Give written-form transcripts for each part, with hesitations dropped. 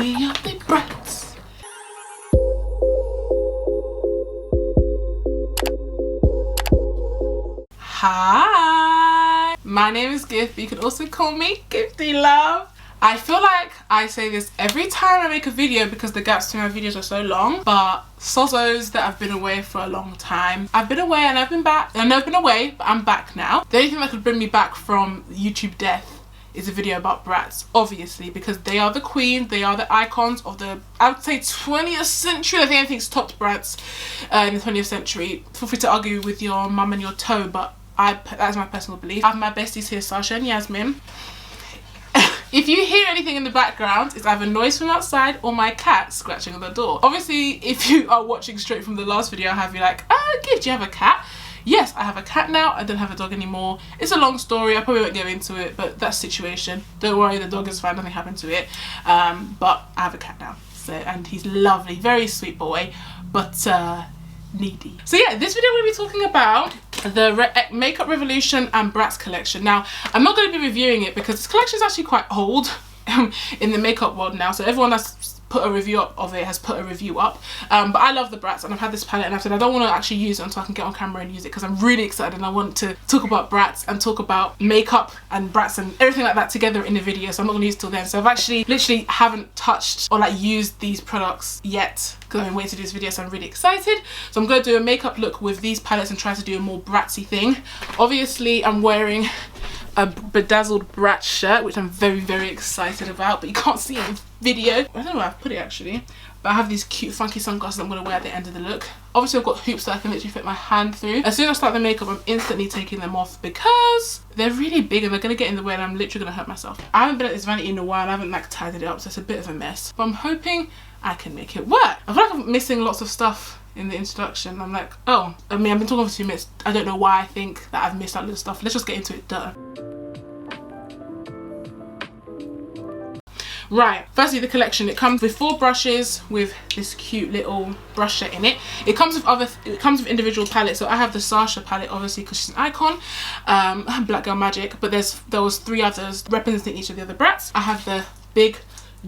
We are the Bratz. Hi, my name is Gift, but you can also call me Giftee Love. I feel like I say this every time I make a video because the gaps between my videos are so long, but sozzos that I've been away for a long time. I've been away and I've been back, and I've been away, but I'm back now. The only thing that could bring me back from YouTube death is a video about Bratz, obviously, because they are the queen, they are the icons of the, I would say, 20th century. I think anything's topped Bratz in the 20th century. Feel free to argue with your mum and your toe, but that's my personal belief. I have my besties here, Sasha and Yasmin. If you hear anything in the background, it's either noise from outside or my cat scratching on the door. Obviously, if you are watching straight from the last video, I have you like, Gift, do you have a cat? Yes, I have a cat now. I don't have a dog anymore. It's a long story. I probably won't go into it, but that's the situation. Don't worry, the dog is fine. Nothing happened to it. But I have a cat now. So, and he's lovely, very sweet boy, but needy. So yeah, this video we'll be talking about the Makeup Revolution and Bratz collection. Now, I'm not going to be reviewing it because this collection is actually quite old in the makeup world now. So everyone that's put a review up of it has put a review up, but I love the Bratz and I've had this palette and I've said I don't want to actually use it until I can get on camera and use it because I'm really excited and I want to talk about Bratz and talk about makeup and Bratz and everything like that together in the video, so I'm not going to use it till then. So I've actually literally haven't touched or like used these products yet because I've been waiting to do this video, so I'm really excited. So I'm going to do a makeup look with these palettes and try to do a more Bratzy thing. Obviously I'm wearing a bedazzled Bratz shirt, which I'm very, very excited about, but you can't see it in video. I don't know where I've put it actually, but I have these cute funky sunglasses I'm going to wear at the end of the look. Obviously I've got hoops that I can literally fit my hand through. As soon as I start the makeup, I'm instantly taking them off because they're really big and they're going to get in the way and I'm literally going to hurt myself. I haven't been at this vanity in a while and I haven't like tidied it up, so it's a bit of a mess, but I'm hoping I can make it work. I feel like I'm missing lots of stuff in the introduction. I'm like, oh, I mean, I've been talking for 2 minutes. I don't know why I think that I've missed out little stuff. Let's just get into it. Duh. Right, firstly the collection, it comes with 4 brushes with this cute little brush set in it. It comes with individual palettes. So I have the Sasha palette, obviously, because she's an icon, Black Girl Magic, but there was 3 others representing each of the other Bratz. I have the big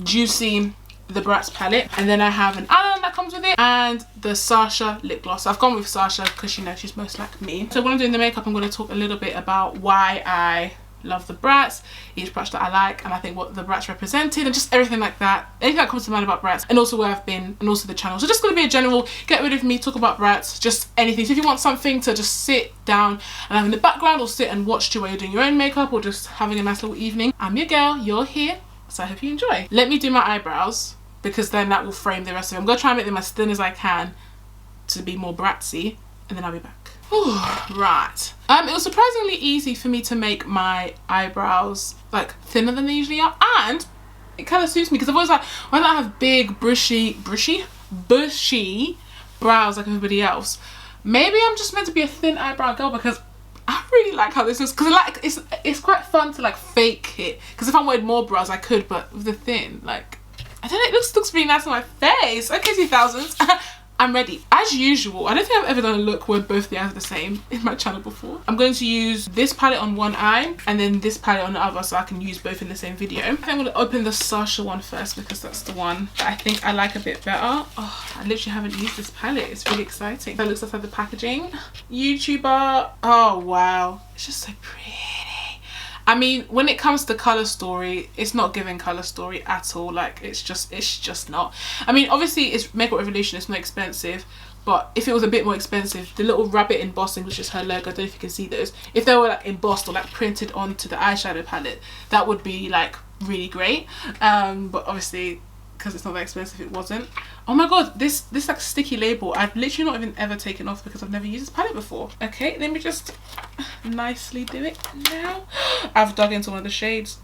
juicy the Bratz palette, and then I have an eyeliner that comes with it and the Sasha lip gloss. So I've gone with Sasha because you know she's most like me. So when I'm doing the makeup, I'm going to talk a little bit about why I love the Bratz, each brush that I like, and I think what the Bratz represented, and just everything like that, anything that comes to mind about Bratz, and also where I've been, and also the channel. So just going to be a general get rid of me, talk about Bratz, just anything. So if you want something to just sit down and have in the background, or sit and watch while you're doing your own makeup, or just having a nice little evening, I'm your girl, you're here, so I hope you enjoy. Let me do my eyebrows because then that will frame the rest of it. I'm going to try and make them as thin as I can to be more Bratzy, and then I'll be back. Ooh, right. It was surprisingly easy for me to make my eyebrows like thinner than they usually are, and it kind of suits me because I've always like, why don't I have big bushy brows like everybody else? Maybe I'm just meant to be a thin eyebrow girl because I really like how this is, because like it's quite fun to like fake it, because if I wanted more brows I could, but with the thin, like I don't know, it looks really nice on my face. Okay, 2000s. I'm ready. As usual, I don't think I've ever done a look where both the eyes are the same in my channel before. I'm going to use this palette on one eye and then this palette on the other, so I can use both in the same video. I think I'm going to open the Sasha one first because that's the one that I think I like a bit better. Oh, I literally haven't used this palette. It's really exciting. That looks outside the packaging. YouTuber. Oh wow, it's just so pretty. I mean, when it comes to colour story, it's not giving colour story at all. Like, it's just not. I mean, obviously it's Makeup Revolution, it's not expensive, but if it was a bit more expensive, the little rabbit embossing, which is her logo, I don't know if you can see those, if they were like embossed or like printed onto the eyeshadow palette, that would be like really great. But obviously, because it's not that expensive, it wasn't. Oh my god, this like sticky label, I've literally not even ever taken off because I've never used this palette before. Okay, let me just nicely do it now. I've dug into one of the shades.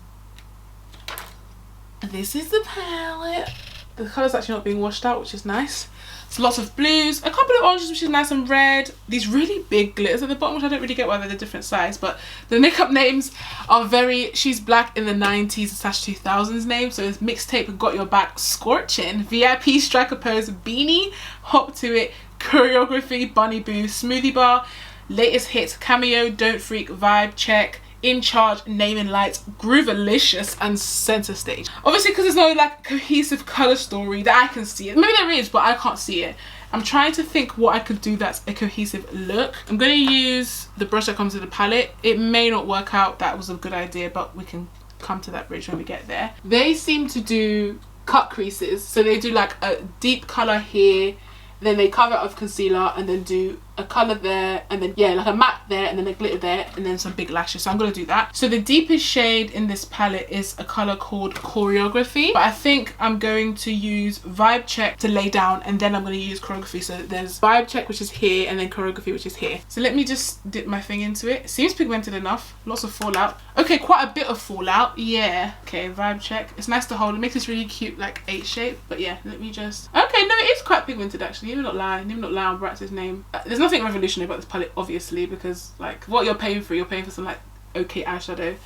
This is the palette. The colour's actually not being washed out, which is nice. So lots of blues, a couple of oranges, which is nice, and red. These really big glitters at the bottom, which I don't really get why they're the different size, but the makeup names are very She's Black in the 90s/2000s names. So it's Mixtape, Got Your Back, Scorchin', VIP, Striker Pose, Beanie, Hop to It, Choreography, Bunny Boo, Smoothie Bar, Latest Hits, Cameo, Don't Freak, Vibe Check, In Charge, Naming Lights, Groovalicious, and Center Stage. Obviously, because there's no like cohesive color story that I can see it. Maybe there is, but I can't see it. I'm trying to think what I could do that's a cohesive look. I'm going to use the brush that comes with the palette. It may not work out, that was a good idea, but we can come to that bridge when we get there. They seem to do cut creases, so they do like a deep color here, then they cover it with concealer and then do a color there, and then yeah, like a matte there, and then a glitter there, and then some big lashes. So I'm gonna do that. So the deepest shade in this palette is a color called Choreography, but I think I'm going to use Vibe Check to lay down, and then I'm going to use Choreography. So there's Vibe Check, which is here, and then Choreography, which is here. So let me just dip my thing into it. Seems pigmented enough. Lots of fallout. Okay, quite a bit of fallout. Yeah. Okay, Vibe Check. It's nice to hold. It makes this really cute like H shape. But yeah, let me just. Okay, no, it is quite pigmented actually. Even not lie. Even not lie on Bratz's name. There's nothing revolutionary about this palette, obviously, because like what you're paying for some like okay eyeshadow,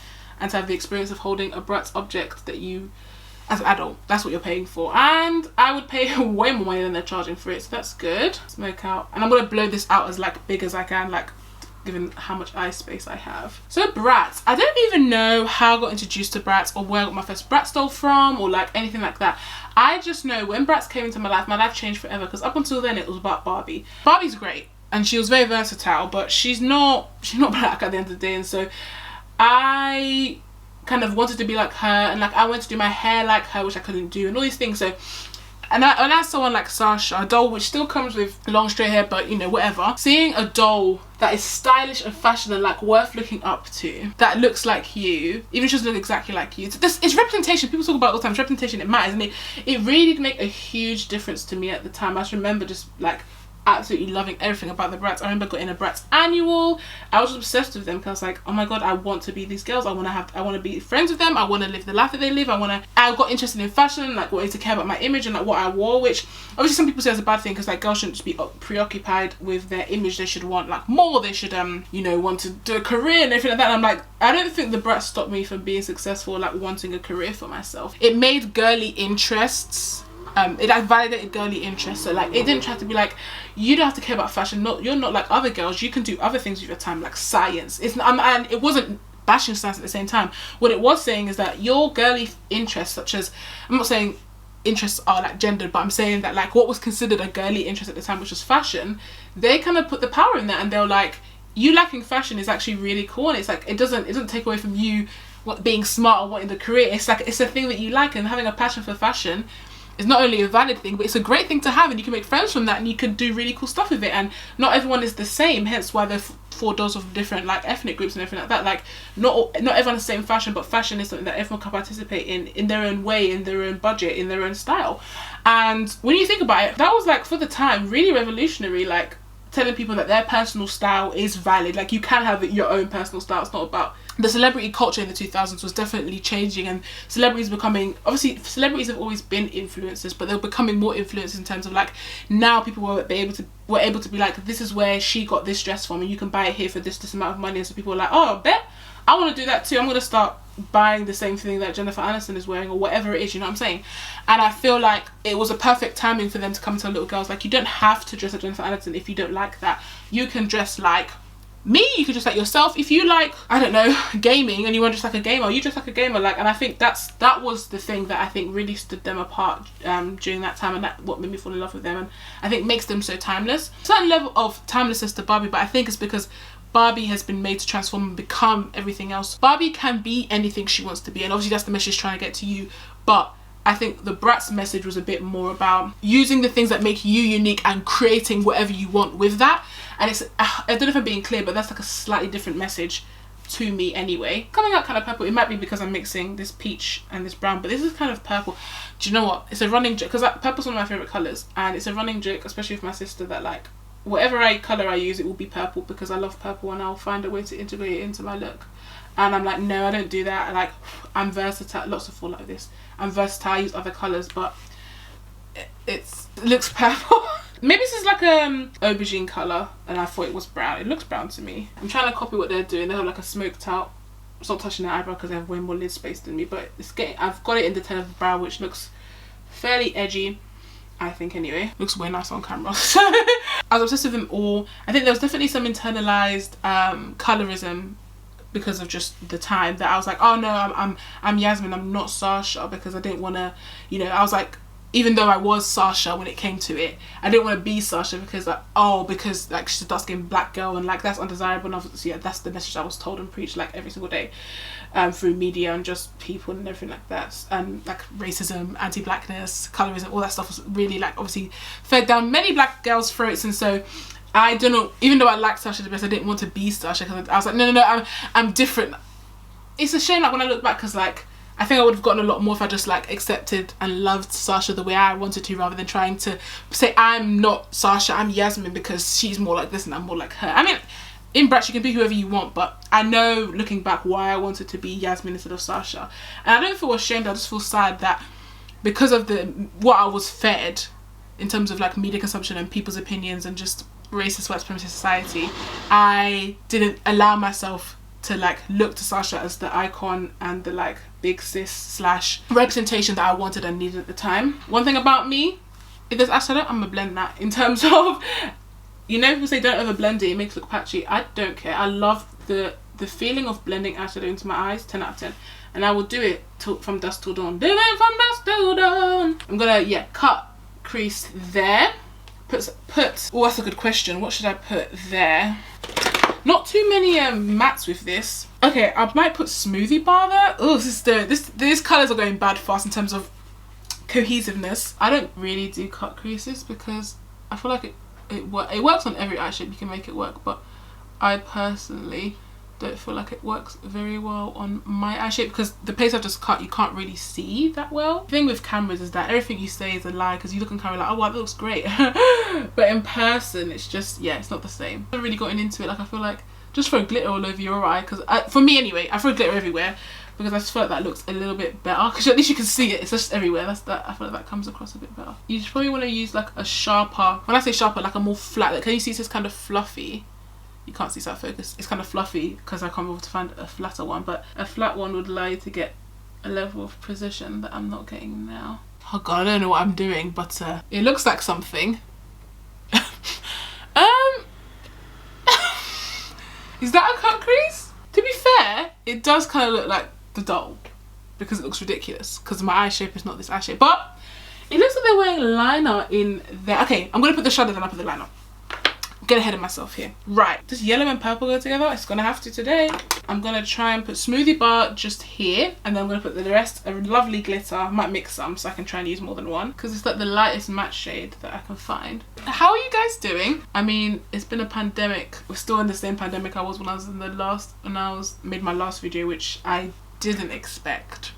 and to have the experience of holding a Bratz object that you, as an adult, that's what you're paying for. And I would pay way more money than they're charging for it, so that's good. Smoke out, and I'm gonna blow this out as like big as I can, like given how much eye space I have. So Bratz, I don't even know how I got introduced to Bratz or where I got my first Bratz doll from or like anything like that. I just know when Bratz came into my life changed forever, because up until then it was about Barbie. Barbie's great and she was very versatile, but she's not black at the end of the day, and so I kind of wanted to be like her, and like I wanted to do my hair like her, which I couldn't do, and all these things. So and I saw someone like Sasha, a doll which still comes with long straight hair, but you know, whatever. Seeing a doll that is stylish and fashion and like worth looking up to, that looks like you, even if she doesn't look exactly like you. It's representation. People talk about it all the time. It's representation. It matters, and it really did make a huge difference to me at the time. I just remember just like absolutely loving everything about the Bratz. I remember getting a Bratz annual. I was obsessed with them because I was like, oh my god, I want to be these girls. I want to be friends with them. I want to live the life that they live. I got interested in fashion, like wanted to care about my image and like what I wore, which obviously some people say is a bad thing, because like girls shouldn't just be preoccupied with their image. They should want like more. They should you know, want to do a career and everything like that. And I'm like, I don't think the Bratz stopped me from being successful, like wanting a career for myself. It made girly interests. It like validated girly interests, so like it didn't try to be like, you don't have to care about fashion, you're not like other girls, you can do other things with your time, like science. And it wasn't bashing science at the same time. What it was saying is that your girly interests, such as, I'm not saying interests are like gendered, but I'm saying that like what was considered a girly interest at the time, which was fashion, they kind of put the power in that, and they're like, you liking fashion is actually really cool, and it's like it doesn't take away from you being smart or wanting the career. It's like it's a thing that you like, and having a passion for fashion is not only a valid thing, but it's a great thing to have, and you can make friends from that, and you can do really cool stuff with it. And not everyone is the same, hence why they're 4 dolls of different like ethnic groups and everything like that. Like not everyone has the same fashion, but fashion is something that everyone can participate in their own way, in their own budget, in their own style. And when you think about it, that was like for the time really revolutionary, like telling people that their personal style is valid. Like you can have your own personal style. It's not about the celebrity culture in the 2000s was definitely changing, and celebrities becoming, obviously celebrities have always been influencers, but they're becoming more influencers in terms of like now people were able to be like, this is where she got this dress from, and you can buy it here for this amount of money. And so people are like, oh, I bet I want to do that too. I'm going to start buying the same thing that Jennifer Aniston is wearing, or whatever it is, you know what I'm saying? And I feel like it was a perfect timing for them to come to little girls. Like you don't have to dress like Jennifer Aniston if you don't like that. You can dress like me, you could dress like yourself. If you like, I don't know, gaming, and you want to dress like a gamer, you dress like a gamer. Like, and I think that was the thing that I think really stood them apart during that time, and that what made me fall in love with them, and I think makes them so timeless. Certain level of timelessness to Barbie, but I think it's because Barbie has been made to transform and become everything else. Barbie can be anything she wants to be, and obviously that's the message she's trying to get to you, but I think the Bratz message was a bit more about using the things that make you unique and creating whatever you want with that. And it's, I don't know if I'm being clear, but that's like a slightly different message to me anyway. Coming out kind of purple. It might be because I'm mixing this peach and this brown, but this is kind of purple. Do you know what? It's a running joke, because purple's one of my favourite colours, and it's a running joke, especially with my sister, that like whatever colour I use, it will be purple, because I love purple and I'll find a way to integrate it into my look. And I'm like, no, I don't do that. I'm versatile. Lots of fallout like this. I'm versatile. I use other colours, but it looks purple. Maybe this is like aubergine colour, and I thought it was brown. It looks brown to me. I'm trying to copy what they're doing. They have like a smoked out. It's not touching their eyebrow because they have way more lid space than me, but I've got it in the 10 of the brow, which looks fairly edgy, I think anyway. Looks way nice on camera. I was obsessed with them all. I think there was definitely some internalized colorism because of just the time, that I was like, oh no, I'm Yasmin, I'm not Sasha, because I didn't want to, you know, I was like, even though I was Sasha when it came to it, I didn't want to be Sasha because like, oh, because like she's a dark skinned black girl and like that's undesirable. And obviously, yeah, that's the message I was told and preached like every single day, through media and just people and everything like that. And like racism, anti-blackness, colorism, all that stuff was really like obviously fed down many black girls' throats. And so I don't know, even though I liked Sasha the best, I didn't want to be Sasha because I was like, no, I'm different. It's a shame like when I look back, because like I think I would have gotten a lot more if I just like accepted and loved Sasha the way I wanted to, rather than trying to say I'm not Sasha, I'm Yasmin because she's more like this and I'm more like her. I mean, in Bratz you can be whoever you want, but I know looking back why I wanted to be Yasmin instead of Sasha. And I don't feel ashamed, I just feel sad that because of what I was fed in terms of like media consumption and people's opinions and just racist white supremacist society, I didn't allow myself to like look to Sasha as the icon and the like big sis slash representation that I wanted and needed at the time. One thing about me, if there's eyeshadow, I'm gonna blend that. In terms of, you know, people say don't over blend it makes it look patchy. I don't care. I love the feeling of blending eyeshadow into my eyes. 10 out of 10. And I will do it from dusk till dawn. Do it from dusk till dawn. I'm gonna cut crease there. Put oh, that's a good question. What should I put there? Not too many mattes with this. Okay, I might put smoothie bar there. Oh, these colours are going bad fast in terms of cohesiveness. I don't really do cut creases because I feel like it works on every eye shape. You can make it work, but I personally don't feel like it works very well on my eye shape because the place I've just cut you can't really see that well. The thing with cameras is that everything you say is a lie because you look on camera like, oh wow, that looks great. But in person it's just, yeah, it's not the same. I've really gotten into it. Like I feel like just throw glitter all over your eye, because for me anyway, I throw glitter everywhere because I just feel like that looks a little bit better because at least you can see it. It's just everywhere. I feel like that comes across a bit better. You just probably want to use like a sharper, when I say sharper, like a more flat, like, can you see this kind of fluffy? You can't see that focus. It's kind of fluffy because I can't be able to find a flatter one, but a flat one would allow you to get a level of precision that I'm not getting now. Oh god, I don't know what I'm doing, but it looks like something. Is that a cut crease? To be fair, it does kind of look like the doll because it looks ridiculous because my eye shape is not this eye shape, but it looks like they're wearing liner in there. Okay, I'm gonna put the shadow then I'll put the liner. Get ahead of myself here. Right, does yellow and purple go together? It's gonna have to today. I'm gonna try and put smoothie bar just here, and then I'm gonna put the rest a lovely glitter. I might mix some so I can try and use more than one because it's like the lightest matte shade that I can find. How are you guys doing? I mean, it's been a pandemic. We're still in the same pandemic I was when I was made my last video, which I didn't expect.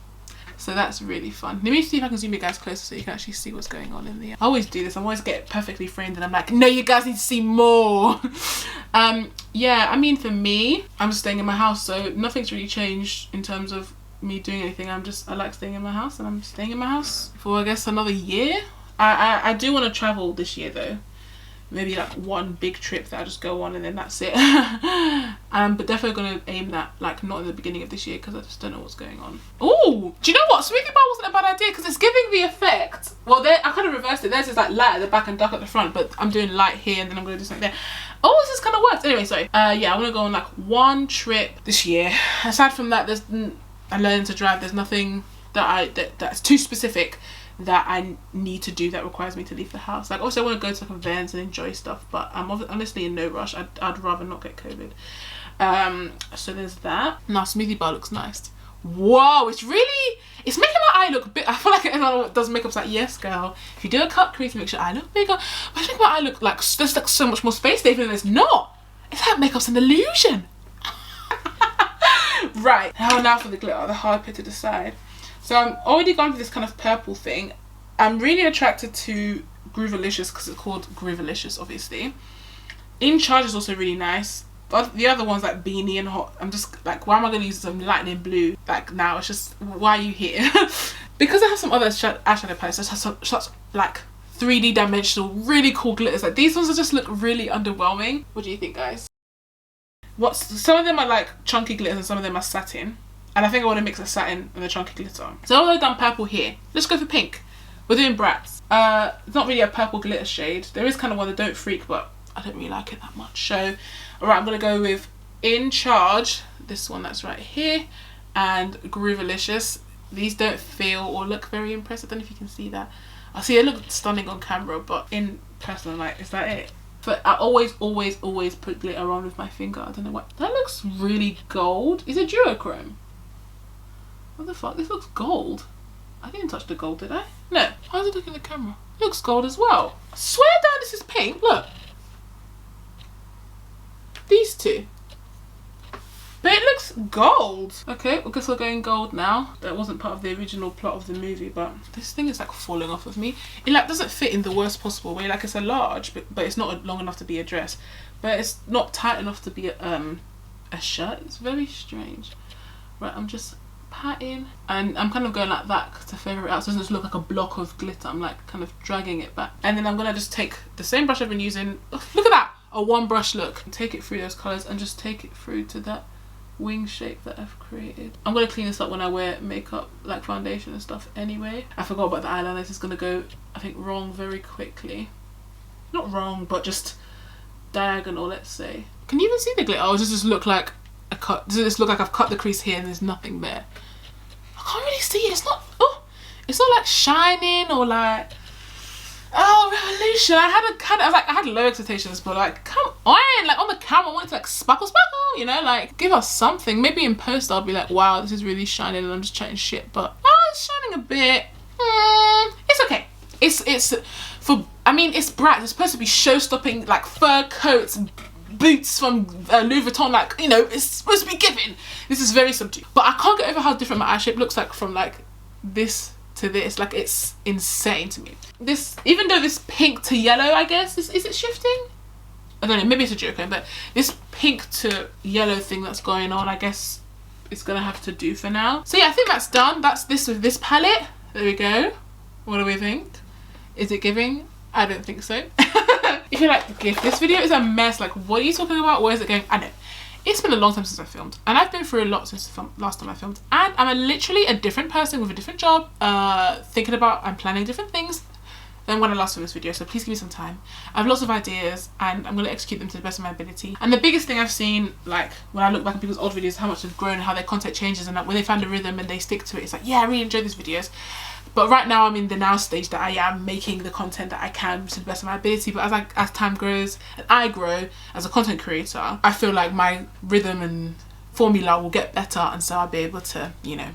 So that's really fun. Let me see if I can zoom you guys closer so you can actually see what's going on in the eye. I always do this. I always get perfectly framed and I'm like, no, you guys need to see more. Yeah, I mean, for me, I'm just staying in my house, so nothing's really changed in terms of me doing anything. I like staying in my house, and I'm staying in my house for I guess another year. I do want to travel this year though. Maybe like one big trip that I just go on and then that's it. But definitely gonna aim that like not in the beginning of this year because I just don't know what's going on. Oh, do you know what? Smoothie bar wasn't a bad idea because it's giving the effect. Well, I kind of reversed it. Theirs is like light at the back and dark at the front, but I'm doing light here and then I'm gonna do something there. Oh, this kind of works. Anyway, sorry. Yeah, I want to go on like one trip this year. Aside from that, I learned to drive. There's nothing that's too specific that I need to do that requires me to leave the house. Like also I want to go to like events and enjoy stuff, but I'm honestly in no rush. I'd rather not get COVID. So there's that. Now smoothie bar looks nice. Whoa, it's making my eye look big. I feel like everyone does makeup's like, yes girl, if you do a cut crease make sure I look bigger, but I think my eye look like there's like so much more space there, even though there's not. It's like makeup's an illusion. Right, now for the glitter, the hard bit to decide. So I'm already gone for this kind of purple thing. I'm really attracted to Groovalicious because it's called Groovalicious, obviously. In Charge is also really nice. But the other ones like Beanie and Hot, I'm just like, why am I going to use some lightning blue? Like now, it's just, why are you here? Because I have some other eyeshadow palettes that have such like 3D dimensional, really cool glitters. Like these ones just look really underwhelming. What do you think, guys? Some of them are like chunky glitters and some of them are satin. And I think I want to mix the satin and the chunky glitter. So I've done purple here. Let's go for pink. We're doing Bratz. It's not really a purple glitter shade. There is kind of one that don't freak, but I don't really like it that much. So, alright, I'm going to go with In Charge, this one that's right here, and Groovalicious. These don't feel or look very impressive. I don't know if you can see that. I see it look stunning on camera, but in person I'm like, is that it? But I always put glitter on with my finger. I don't know what. That looks really gold. Is it duochrome? What the fuck? This looks gold. I didn't touch the gold, did I? No. How's it looking in the camera? It looks gold as well. I swear down this is pink. Look. These two. But it looks gold. Okay, I guess we're going gold now. That wasn't part of the original plot of the movie, but this thing is like falling off of me. It like doesn't fit in the worst possible way. Like it's a large, but it's not long enough to be a dress. But it's not tight enough to be a shirt. It's very strange. Right, I'm just patting. And I'm kind of going like that to favour it out so it doesn't just look like a block of glitter. I'm like kind of dragging it back. And then I'm going to just take the same brush I've been using. Oh, look at that! A one brush look. Take it through those colours and just take it through to that wing shape that I've created. I'm gonna clean this up when I wear makeup, like foundation and stuff anyway. I forgot about the eyeliner. This is gonna go, I think, wrong very quickly. Not wrong, but just diagonal, let's say. Can you even see the glitter? Or does this look like a cut? Does this look like I've cut the crease here and there's nothing there? I can't really see it. It's not, oh, it's not like shining or like, oh, Revolution. I had low expectations, but like, come on, like on the camera I want it to like sparkle, you know, like give us something. Maybe in post I'll be like, wow, this is really shining and I'm just chatting shit, but oh, it's shining a bit. It's okay. It's for, I mean, it's Bratz. It's supposed to be show-stopping, like fur coats, boots from Louis Vuitton, like, you know, it's supposed to be giving. This is very subdued. But I can't get over how different my eye shape looks like from like this to this. Like, it's insane to me. This, even though this pink to yellow, I guess, is it shifting? I don't know, maybe it's a joke, but this pink to yellow thing that's going on, I guess it's gonna have to do for now. So yeah, I think that's done. That's this with this palette. There we go. What do we think? Is it giving? I don't think so. If you're like, Gift, this video is a mess. Like, what are you talking about? Where is it going? I know. It's been a long time since I filmed, and I've been through a lot since the last time I filmed, and I'm literally a different person with a different job, thinking about and planning different things than when I last filmed this video, so please give me some time. I have lots of ideas and I'm going to execute them to the best of my ability. And the biggest thing I've seen, like when I look back at people's old videos, is how much they've grown, how their content changes, and like when they find a rhythm and they stick to it, it's like, yeah, I really enjoy these videos. But right now I'm in the now stage that I am making the content that I can to the best of my ability. But as time grows and I grow as a content creator, I feel like my rhythm and formula will get better, and so I'll be able to, you know,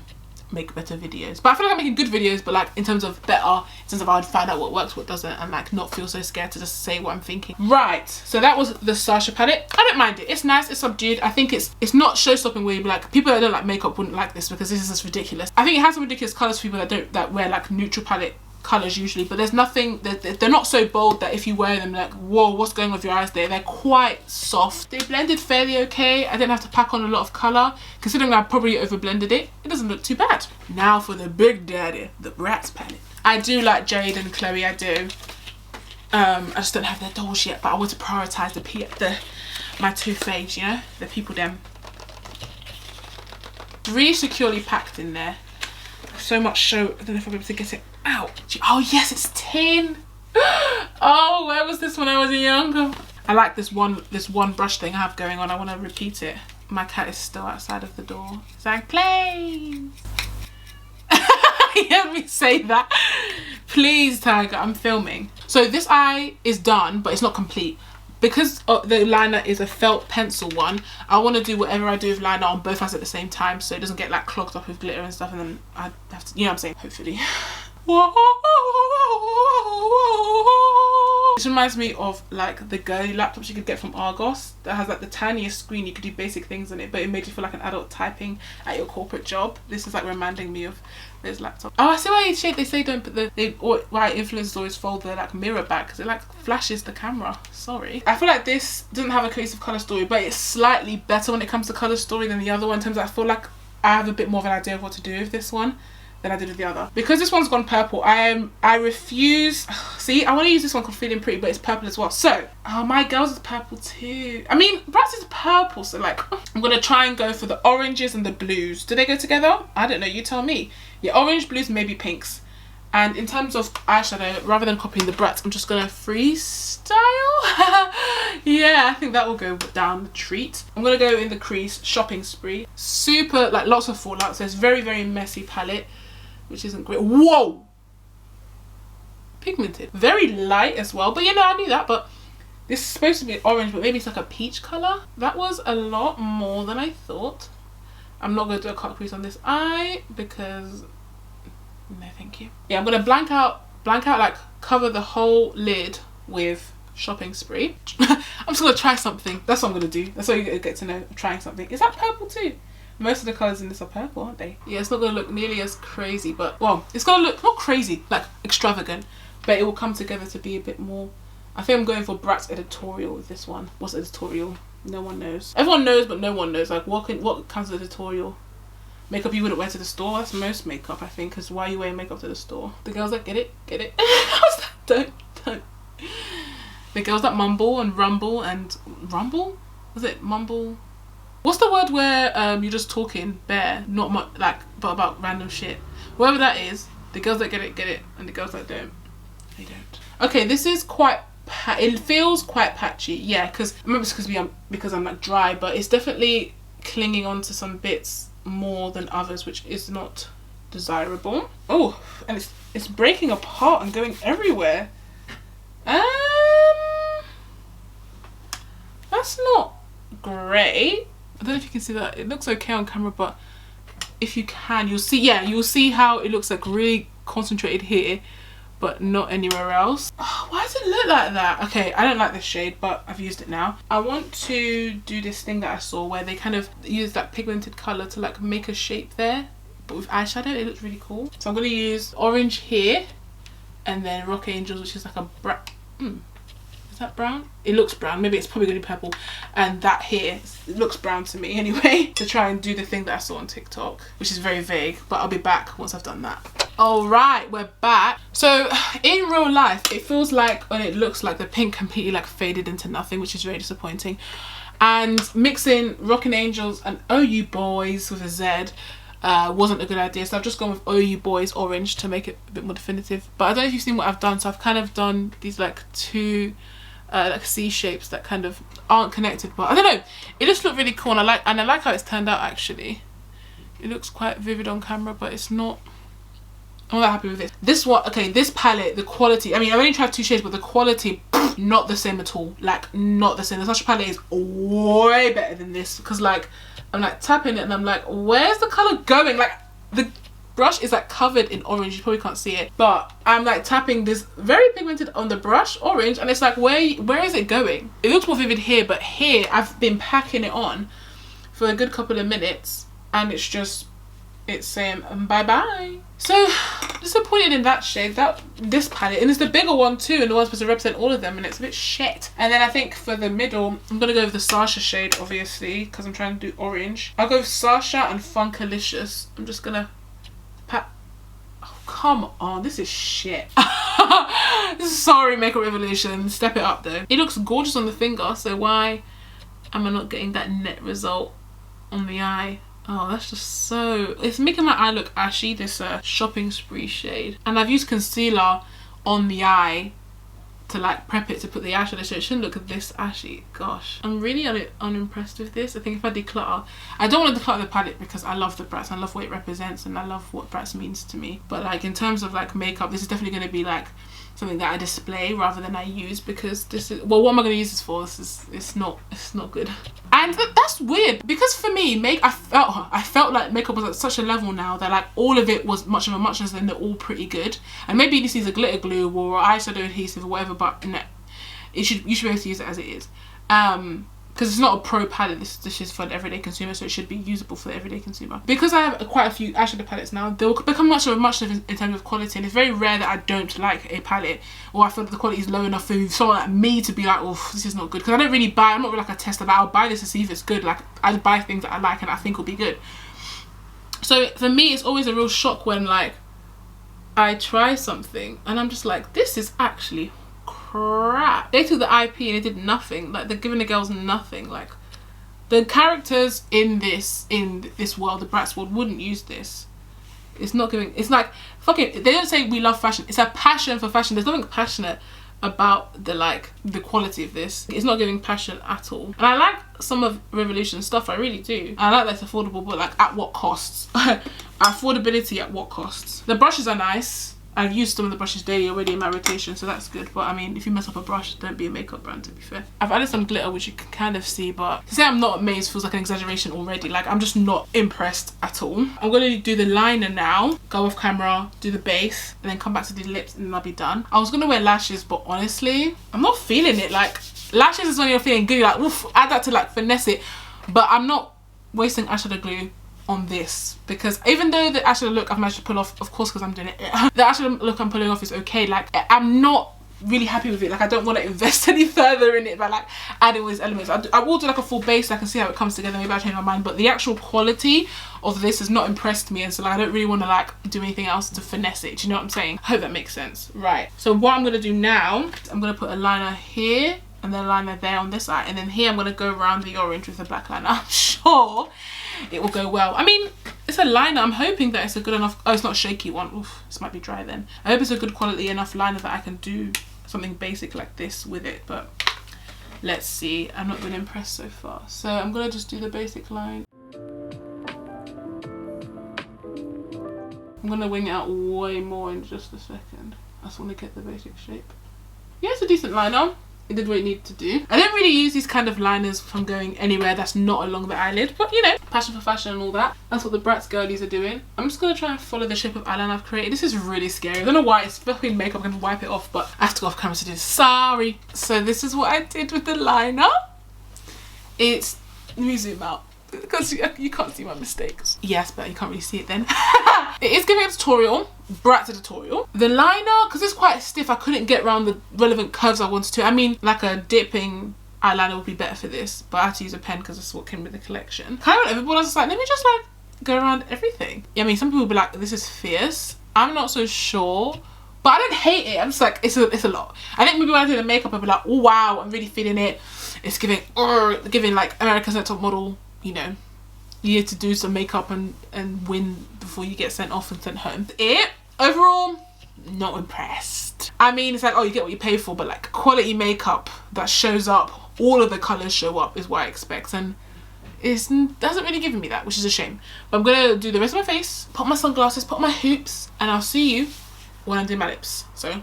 make better videos. But I feel like I'm making good videos, but like in terms of better, in terms of I'd find out what works, what doesn't, and like not feel so scared to just say what I'm thinking. Right, so that was the Sasha palette. I don't mind it. It's nice, it's subdued. I think it's not show-stopping where you'd be like, people that don't like makeup wouldn't like this because this is just ridiculous. I think it has some ridiculous colours for people that wear like neutral palette colours usually, but there's nothing, they're not so bold that if you wear them like, whoa, what's going on with your eyes there? They're quite soft. They blended fairly okay. I didn't have to pack on a lot of colour. Considering I probably over blended it, it doesn't look too bad. Now for the big daddy, the Bratz palette. I do like Jade and Chloe, I do. I just don't have their dolls yet, but I want to prioritise my two faves, you know, the people them. Really securely packed in there. So much show, I don't know if I'll be able to get it out. Oh yes, it's tin. Oh, where was this when I was younger? I like this one brush thing I have going on. I want to repeat it. My cat is still outside of the door. It's like, please. You heard me say that. Please, Tiger, I'm filming. So this eye is done, but it's not complete. Because the liner is a felt pencil one, I want to do whatever I do with liner on both eyes at the same time, so it doesn't get like clogged up with glitter and stuff, and then I have to, you know what I'm saying, hopefully. This reminds me of like the girly laptops you could get from Argos that has like the tiniest screen. You could do basic things on it, but it made you feel like an adult typing at your corporate job. This is like reminding me of those laptops. Oh, I see why they say don't put why influencers always fold their like mirror back, because it like flashes the camera. Sorry. I feel like this doesn't have a cohesive colour story, but it's slightly better when it comes to colour story than the other one. In terms of, I feel like I have a bit more of an idea of what to do with this one than I did with the other. Because this one's gone purple, I refuse. See, I want to use this one called Feeling Pretty, but it's purple as well. So, oh, my girls is purple too. I mean, Bratz is purple, so like, I'm gonna try and go for the oranges and the blues. Do they go together? I don't know, you tell me. Yeah, orange, blues, maybe pinks. And in terms of eyeshadow, rather than copying the Bratz, I'm just gonna freestyle. Yeah, I think that will go down the treat. I'm gonna go in the crease, Shopping Spree. Super, like lots of fallout. So it's very, very messy palette, which isn't great. Whoa! Pigmented. Very light as well. But you know, I knew that, but this is supposed to be orange, but maybe it's like a peach colour. That was a lot more than I thought. I'm not gonna do a cut crease on this eye because no thank you. Yeah, I'm gonna blank out, like cover the whole lid with Shopping Spree. I'm just gonna try something. That's what I'm gonna do. That's all you get to know. I'm trying something. Is that purple too? Most of the colours in this are purple, aren't they? Yeah, it's not gonna look nearly as crazy, but well, it's gonna look not crazy, like extravagant, but it will come together to be a bit more. I think I'm going for Bratz editorial with this one. What's editorial? No one knows. Everyone knows, but no one knows. Like what counts as editorial? Makeup you wouldn't wear to the store. That's most makeup, I think, because why are you wearing makeup to the store? The girls that get it. don't. The girls that mumble and rumble and rumble. Was it mumble? What's the word where you're just talking bare, not much like, but about random shit. Whatever that is. The girls that get it, and the girls that don't, they don't. Okay, this is quite. It feels quite patchy. Yeah, because maybe it's because I'm like dry, but it's definitely clinging onto some bits more than others, which is not desirable. Oh, and it's breaking apart and going everywhere. That's not great. I don't know if you can see that. It looks okay on camera, but if you can, you'll see. Yeah, you'll see how it looks like really concentrated here, but not anywhere else. Oh, why does it look like that? Okay, I don't like this shade, but I've used it now. I want to do this thing that I saw where they kind of use that pigmented colour to like make a shape there, but with eyeshadow. It looks really cool. So I'm going to use orange here, and then Rock Angels, which is like a is that brown? It looks brown. Maybe it's probably going to be purple. And that here, it looks brown to me anyway, to try and do the thing that I saw on TikTok, which is very vague, but I'll be back once I've done that. All right, we're back. So in real life, it feels like, and it looks like the pink completely like faded into nothing, which is very disappointing. And mixing Rockin' Angels and OU Boys with a Z wasn't a good idea, so I've just gone with OU Boys Orange to make it a bit more definitive. But I don't know if you've seen what I've done, so I've kind of done these like two like C shapes that kind of aren't connected, but I don't know, it just looked really cool, and I like how it's turned out. Actually, it looks quite vivid on camera, but it's not. I'm not that happy with it. This one, okay, this palette, the quality, I mean, I've only tried two shades, but the quality, not the same at all. Like, not the same. The Sacha palette is way better than this, because like, I'm like tapping it and I'm like, where's the colour going? Like, the brush is like covered in orange, you probably can't see it, but I'm like tapping this very pigmented on the brush, orange, and it's like, where is it going? It looks more vivid here, but here, I've been packing it on for a good couple of minutes, and it's saying bye-bye. So disappointed in that shade, this palette, and it's the bigger one too, and the one's supposed to represent all of them, and it's a bit shit. And then I think for the middle, I'm gonna go with the Sacha shade, obviously, because I'm trying to do orange. I'll go with Sacha and Funkalicious. I'm just gonna pat. Oh, come on, this is shit. Sorry, Makeup Revolution, step it up though. It looks gorgeous on the finger, so why am I not getting that net result on the eye? Oh, that's just so... It's making my eye look ashy, this Shopping Spree shade. And I've used concealer on the eye to like prep it to put the eyeshadow, so it shouldn't look this ashy. Gosh, I'm really unimpressed with this. I think if I declutter... I don't want to declutter the palette because I love the Bratz. I love what it represents and I love what Bratz means to me. But like in terms of like makeup, this is definitely going to be like something that I display rather than I use, because this is, well, what am I going to use this for? It's not good. And that's weird, because for me, I felt like makeup was at such a level now that like all of it was much of a muchness, and they're all pretty good. And maybe this is a glitter glue or eyeshadow adhesive or whatever, but no, you should be able to use it as it is. Because it's not a pro palette, this is for the everyday consumer, so it should be usable for the everyday consumer. Because I have quite a few eyeshadow palettes now, they'll become much of in terms of quality, and it's very rare that I don't like a palette, or I feel that the quality is low enough for someone like me to be like, oh, this is not good. Because I don't really buy, I'm not really like a tester, but I'll buy this to see if it's good. Like, I buy things that I like and I think will be good. So for me, it's always a real shock when like I try something and I'm just like, this is actually crap. They took the IP and it did nothing. Like, they're giving the girls nothing. Like, the characters in this world, the Bratz world, wouldn't use this. It's not giving, it's like, fucking, they don't say we love fashion. It's a passion for fashion. There's nothing passionate about the quality of this. It's not giving passion at all. And I like some of Revolution's stuff, I really do. I like that it's affordable, but like at what costs? Affordability at what costs? The brushes are nice. I've used some of the brushes daily already in my rotation, so that's good. But I mean, if you mess up a brush, don't be a makeup brand, to be fair. I've added some glitter, which you can kind of see, but to say I'm not amazed feels like an exaggeration already. Like, I'm just not impressed at all. I'm gonna do the liner now, go off camera, do the base, and then come back to do the lips, and then I'll be done. I was gonna wear lashes, but honestly, I'm not feeling it. Like, lashes is when you're feeling good, you're like, oof, add that to like finesse it. But I'm not wasting eyeshadow glue on this, because even though the eyeshadow look I've managed to pull off, of course, because I'm doing it, the eyeshadow look I'm pulling off is okay. Like, I'm not really happy with it. Like, I don't want to invest any further in it by like adding all these elements. I will do like a full base so I can see how it comes together. Maybe I'll change my mind, but the actual quality of this has not impressed me, and so like, I don't really want to like do anything else to finesse it. Do you know what I'm saying? I hope that makes sense. Right, so what I'm going to do now, I'm going to put a liner here and then a liner there on this side, and then here I'm going to go around the orange with a black liner. I'm sure it will go well. I mean, it's a liner. I'm hoping that it's a good enough, oh, it's not a shaky one. Oof, this might be dry then. I hope it's a good quality enough liner that I can do something basic like this with it, but let's see. I've not been impressed so far, so I'm gonna just do the basic line. I'm gonna wing it out way more in just a second. I just want to get the basic shape. Yeah, it's a decent liner. It did what it needed to do. I don't really use these kind of liners if I'm going anywhere that's not along the eyelid, but you know, passion for fashion and all that. That's what the Bratz girlies are doing. I'm just gonna try and follow the shape of eyeliner I've created. This is really scary. I don't know why. It's fucking makeup. I'm gonna wipe it off, but I have to go off camera to do this. Sorry. So this is what I did with the liner. Let me zoom out, because you can't see my mistakes. Yes, but you can't really see it then. It is giving a tutorial, Bratz a tutorial. The liner, because it's quite stiff, I couldn't get around the relevant curves I wanted to. I mean, like a dipping eyeliner would be better for this, but I had to use a pen because that's what came with the collection. Kind of whatever, but I was just like, let me just like go around everything. Yeah, I mean, some people will be like, this is fierce. I'm not so sure, but I don't hate it. I'm just like, it's a lot. I think maybe when I do the makeup, I'll be like, oh wow, I'm really feeling it. It's giving like America's Next Top Model, you know. You need to do some makeup and win before you get sent off and sent home. Overall, not impressed. I mean, it's like, oh, you get what you pay for, but like quality makeup that shows up, all of the colours show up is what I expect, and it doesn't really give me that, which is a shame. But I'm gonna do the rest of my face, put my sunglasses, put my hoops, and I'll see you when I do my lips. So,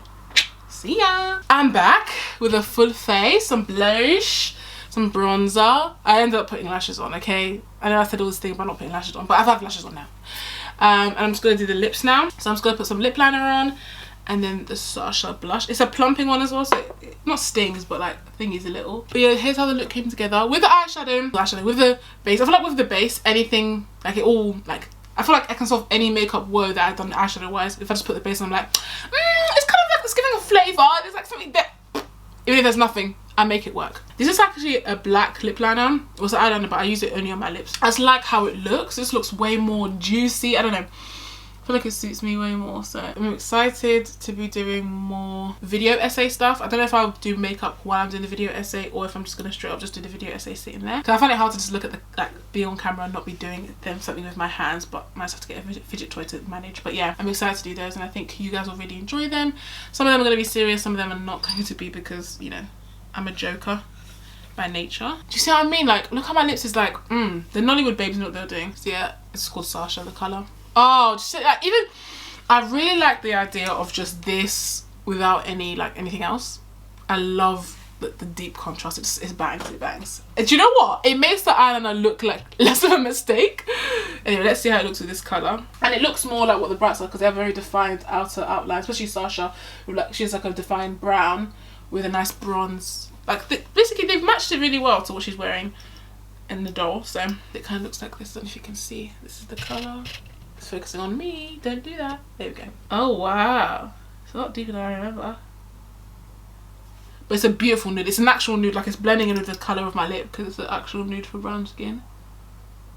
see ya. I'm back with a full face, some blush, some bronzer. I ended up putting lashes on, okay? I know I said all this thing about not putting lashes on, but I've had lashes on now. And I'm just going to do the lips now. So I'm just going to put some lip liner on, and then the Sasha blush. It's a plumping one as well, so it not stings, but like thingies a little. But yeah, here's how the look came together with the eyeshadow, with the base. I feel like with the base, anything, like it all, like, I feel like I can solve any makeup woe that I've done eyeshadow wise. If I just put the base on, I'm like, it's kind of like, it's giving a flavour. There's like something that, even if there's nothing, I make it work. This is actually a black lip liner. It was an eyeliner, but I use it only on my lips. I just like how it looks. This looks way more juicy. I don't know. I feel like it suits me way more. So I'm excited to be doing more video essay stuff. I don't know if I'll do makeup while I'm doing the video essay, or if I'm just gonna straight up just do the video essay sitting there. Because I find it hard to just look at the, like, be on camera and not be doing something with my hands, but I might have to get a fidget toy to manage. But yeah, I'm excited to do those, and I think you guys will really enjoy them. Some of them are gonna be serious, some of them are not going to be, because, you know, I'm a joker by nature. Do you see what I mean? Like, look how my lips is like, the Nollywood babes know what they're doing. So yeah, it's called Sasha, the colour. Oh, just like, even, I really like the idea of just this without any, like, anything else. I love the deep contrast. It bangs. And do you know what? It makes the eyeliner look like less of a mistake. Anyway, let's see how it looks with this colour. And it looks more like what the Bratz are, because they have very defined outer outline, especially Sasha, with like, she has like a defined brown with a nice bronze. Like, basically they've matched it really well to what she's wearing in the doll. So it kind of looks like this. I don't know if you can see. This is the colour. It's focusing on me. Don't do that. There we go. Oh wow, it's a lot deeper than I remember. But it's a beautiful nude. It's an actual nude. Like, it's blending in with the colour of my lip, because it's an actual nude for brown skin.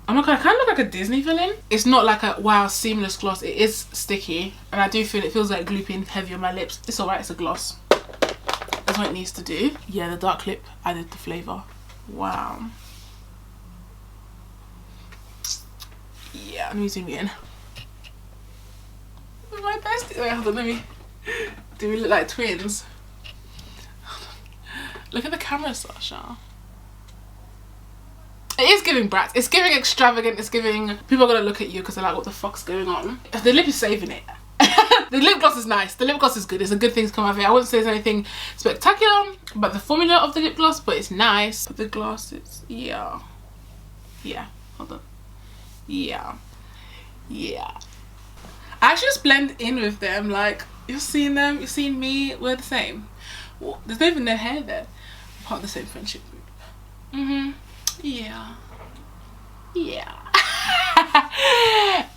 I'm not gonna, I kind of look like a Disney villain. It's not like a wow seamless gloss. It is sticky, and I do feel it feels like glooping heavy on my lips. It's alright. It's a gloss. That's what it needs to do. Yeah, the dark lip added the flavour. Wow. Yeah, let me zoom in. my bestie. Wait, hold on, let me. Do we look like twins? Look at the camera, Sasha. It is giving Bratz. It's giving extravagant. It's giving people are gonna look at you because they're like, what the fuck's going on? The lip is saving it. The lip gloss is nice. The lip gloss is good. It's a good thing to come out of it. I wouldn't say it's anything spectacular, but the formula of the lip gloss, but it's nice. But the glasses, yeah. Hold on. Yeah. I actually just blend in with them. Like, you've seen them, you've seen me. We're the same. Well, there's not even no hair there. We're part of the same friendship group. Yeah.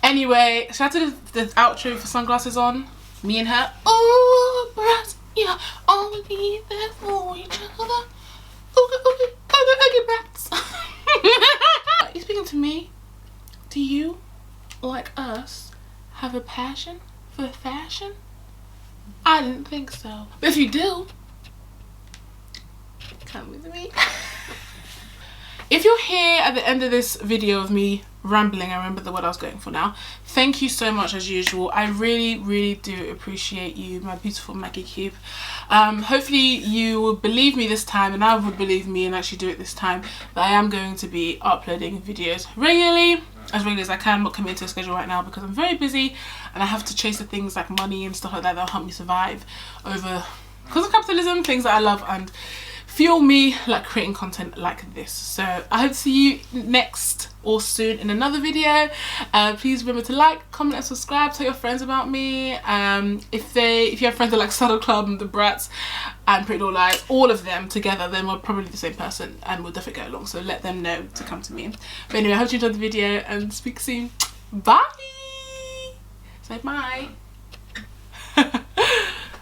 Anyway, shout out to the outro for Sunglasses On. Me and her. Oh, Bratz, yeah, I'll be there for each other. Okay, Bratz. Are you speaking to me? Do you, like us, have a passion for fashion? I didn't think so. But if you do, come with me. If you're here at the end of this video of me rambling, I remember the word I was going for now. Thank you so much as usual. I really do appreciate you, my beautiful Maggie Cube. Hopefully you will believe me this time, and I would believe me and actually do it this time, that I am going to be uploading videos regularly as I can. I'm not committed to a schedule right now because I'm very busy and I have to chase the things like money and stuff like that that'll help me survive over, because of capitalism, things that I love and fuel me, like creating content like this. So I hope to see you next or soon in another video. Please remember to like, comment and subscribe. Tell your friends about me. If you have friends that like Saddle Club and the Bratz and Pretty Little Lies, all of them together, then we're probably the same person and we'll definitely go along. So let them know to come to me. But anyway, I hope you enjoyed the video and speak soon. Bye. Say bye.